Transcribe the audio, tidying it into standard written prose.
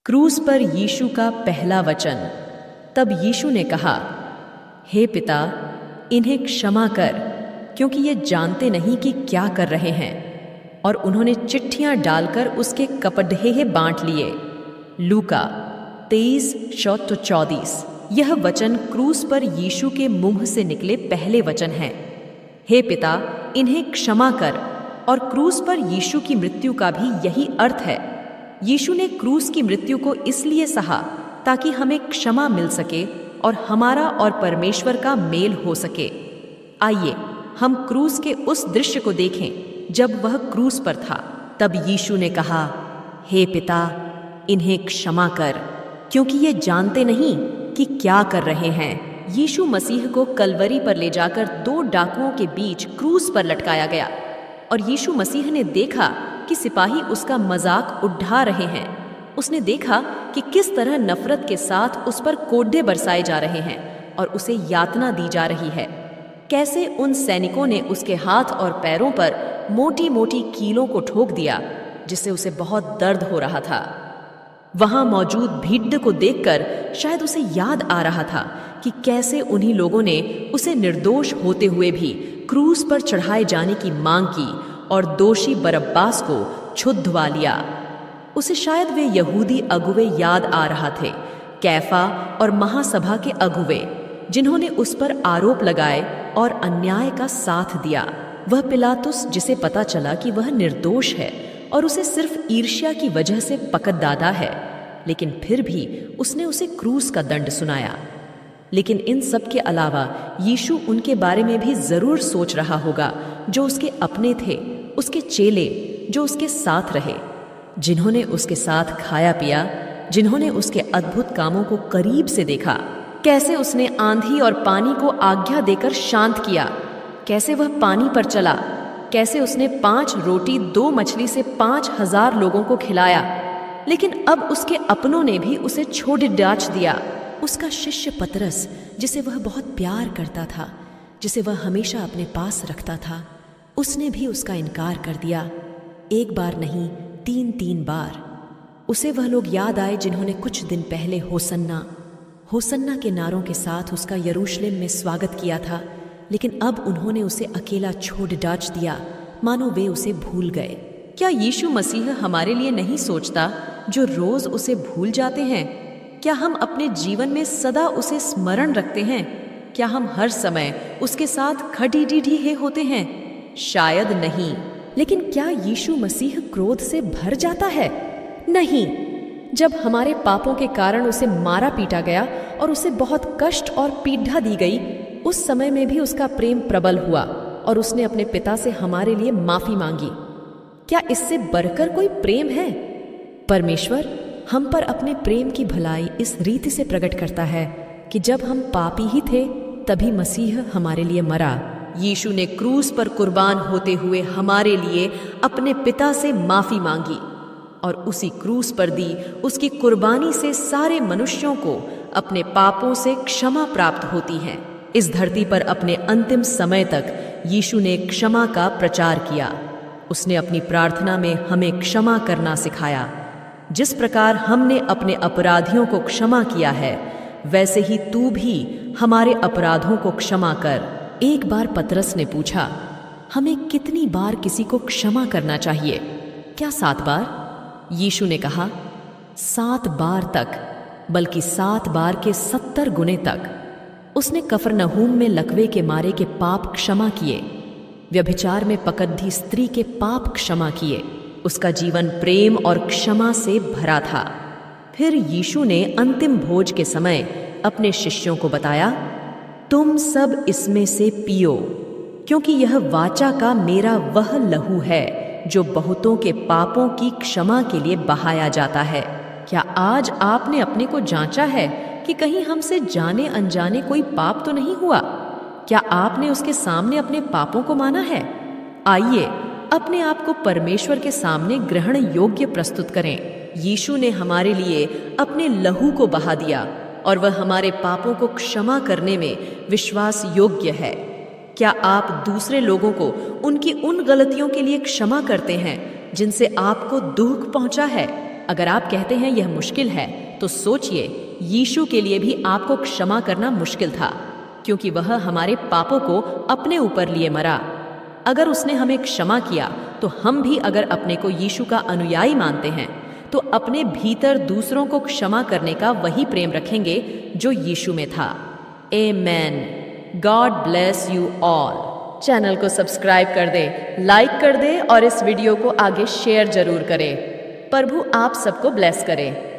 क्रूस पर यीशु का पहला वचन। तब यीशु ने कहा, हे पिता, इन्हें क्षमा कर, क्योंकि ये जानते नहीं कि क्या कर रहे हैं। और उन्होंने चिट्ठियां डालकर उसके कपड़े बांट लिए। लूका 23:34। यह वचन क्रूस पर यीशु के मुंह से निकले पहले वचन हैं। हे पिता, इन्हें क्षमा कर। और क्रूस पर यीशु की मृत्यु का भी यही अर्थ है। यीशु ने क्रूस की मृत्यु को इसलिए सहा ताकि हमें क्षमा मिल सके और हमारा और परमेश्वर का मेल हो सके। आइए हम क्रूस के उस दृश्य को देखें जब वह क्रूस पर था। तब यीशु ने कहा, हे पिता, इन्हें क्षमा कर, क्योंकि ये जानते नहीं कि क्या कर रहे हैं। यीशु मसीह को कलवरी पर ले जाकर 2 डाकुओं के बीच क्रूस पर लटकाया गया और यीशु मसीह ने देखा कि सिपाही उसका मजाक उड़ा रहे हैं। उसने देखा कि किस तरह नफरत के साथ उस पर कोड़े बरसाए जा रहे हैं और उसे यातना दी जा रही है। कैसे उन सैनिकों ने उसके हाथ और पैरों पर मोटी मोटी कीलों को ठोक दिया, जिससे उसे बहुत दर्द हो रहा था। वहां मौजूद भीड़ को देखकर शायद उसे याद आ रहा था कि कैसे उन्हीं लोगों ने उसे निर्दोष होते हुए भी क्रूस पर चढ़ाए जाने की मांग की और दोषी बरब्बास को छुड़वा लिया। उसे शायद वे यहूदी अगुवे याद आ रहा थे, कैफा और महासभा के अगुवे, जिन्होंने उस पर आरोप लगाए और अन्याय का साथ दिया। वह पिलातुस, जिसे पता चला कि वह निर्दोष है और उसे सिर्फ ईर्ष्या की वजह से पकड़ दादा है, लेकिन फिर भी उसने उसे क्रूस का दंड सुनाया। लेकिन इन सब के अलावा यीशु उनके बारे में भी जरूर सोच रहा होगा जो उसके अपने थे, उसके चेले जो उसके साथ रहे, जिन्होंने उसके साथ खाया पिया, जिन्होंने उसके अद्भुत कामों को करीब से देखा। कैसे उसने आंधी और पानी को आज्ञा देकर शांत किया, कैसे वह पानी पर चला, कैसे उसने 5 रोटी 2 मछली से 5000 लोगों को खिलाया। लेकिन अब उसके अपनों ने भी उसे छोड़ डाच दिया। उसका शिष्य पतरस, जिसे वह बहुत प्यार करता था, जिसे वह हमेशा अपने पास रखता था, उसने भी उसका इनकार कर दिया। 1 बार नहीं, 3 बार। उसे वह लोग याद आए जिन्होंने कुछ दिन पहले होसन्ना होसन्ना के नारों के साथ उसका यरूशलेम में स्वागत किया था। लेकिन अब उन्होंने उसे अकेला छोड़ डाच दिया, मानो वे उसे भूल गए। क्या यीशु मसीह हमारे लिए नहीं सोचता, जो रोज उसे भूल जाते हैं? क्या हम अपने जीवन में सदा उसे स्मरण रखते हैं? क्या हम हर समय उसके साथ खड़ीडीढी होते हैं? शायद नहीं। लेकिन क्या यीशु मसीह क्रोध से भर जाता है? नहीं। जब हमारे पापों के कारण उसे मारा पीटा गया और उसे बहुत कष्ट और पीड़ा दी गई, उस समय में भी उसका प्रेम प्रबल हुआ और उसने अपने पिता से हमारे लिए माफी मांगी। क्या इससे बढ़कर कोई प्रेम है? परमेश्वर हम पर अपने प्रेम की भलाई इस रीति से प्रकट करता है कि जब हम पापी ही थे, तभी मसीह हमारे लिए मरा। यीशु ने क्रूस पर कुर्बान होते हुए हमारे लिए अपने पिता से माफी मांगी और उसी क्रूस पर दी उसकी कुर्बानी से सारे मनुष्यों को अपने पापों से क्षमा प्राप्त होती है। इस धरती पर अपने अंतिम समय तक यीशु ने क्षमा का प्रचार किया। उसने अपनी प्रार्थना में हमें क्षमा करना सिखाया। जिस प्रकार हमने अपने अपराधियों को क्षमा किया है, वैसे ही तू भी हमारे अपराधों को क्षमा कर। एक बार पतरस ने पूछा, हमें कितनी बार किसी को क्षमा करना चाहिए? क्या 7 बार? यीशु ने कहा, 7 बार तक, बल्कि 7 बार के 70 गुने तक। उसने कफरनहूम में लकवे के मारे के पाप क्षमा किए, व्यभिचार में पकड़ी स्त्री के पाप क्षमा किए। उसका जीवन प्रेम और क्षमा से भरा था। फिर यीशु ने अंतिम भोज के समय अपने शिष्यों को बताया, तुम सब इसमें से पियो, क्योंकि यह वाचा का मेरा वह लहू है जो बहुतों के पापों की क्षमा के लिए बहाया जाता है। क्या आज आपने अपने को जांचा है कि कहीं हमसे जाने अनजाने कोई पाप तो नहीं हुआ? क्या आपने उसके सामने अपने पापों को माना है? आइए अपने आप को परमेश्वर के सामने ग्रहण योग्य प्रस्तुत करें। यीशु ने हमारे लिए अपने लहू को बहा दिया और वह हमारे पापों को क्षमा करने में विश्वास योग्य है। क्या आप दूसरे लोगों को उनकी उन गलतियों के लिए क्षमा करते हैं जिनसे आपको दुख पहुंचा है? अगर आप कहते हैं यह मुश्किल है, तो सोचिए, यीशु के लिए भी आपको क्षमा करना मुश्किल था, क्योंकि वह हमारे पापों को अपने ऊपर लिए मरा। अगर उसने हमें क्षमा किया, तो हम भी अगर अपने को यीशु का अनुयायी मानते हैं, तो अपने भीतर दूसरों को क्षमा करने का वही प्रेम रखेंगे जो यीशु में था। Amen. God bless you all. Channel को सब्सक्राइब कर दे, लाइक कर दे और इस वीडियो को आगे शेयर जरूर करें। प्रभु आप सबको ब्लेस करे।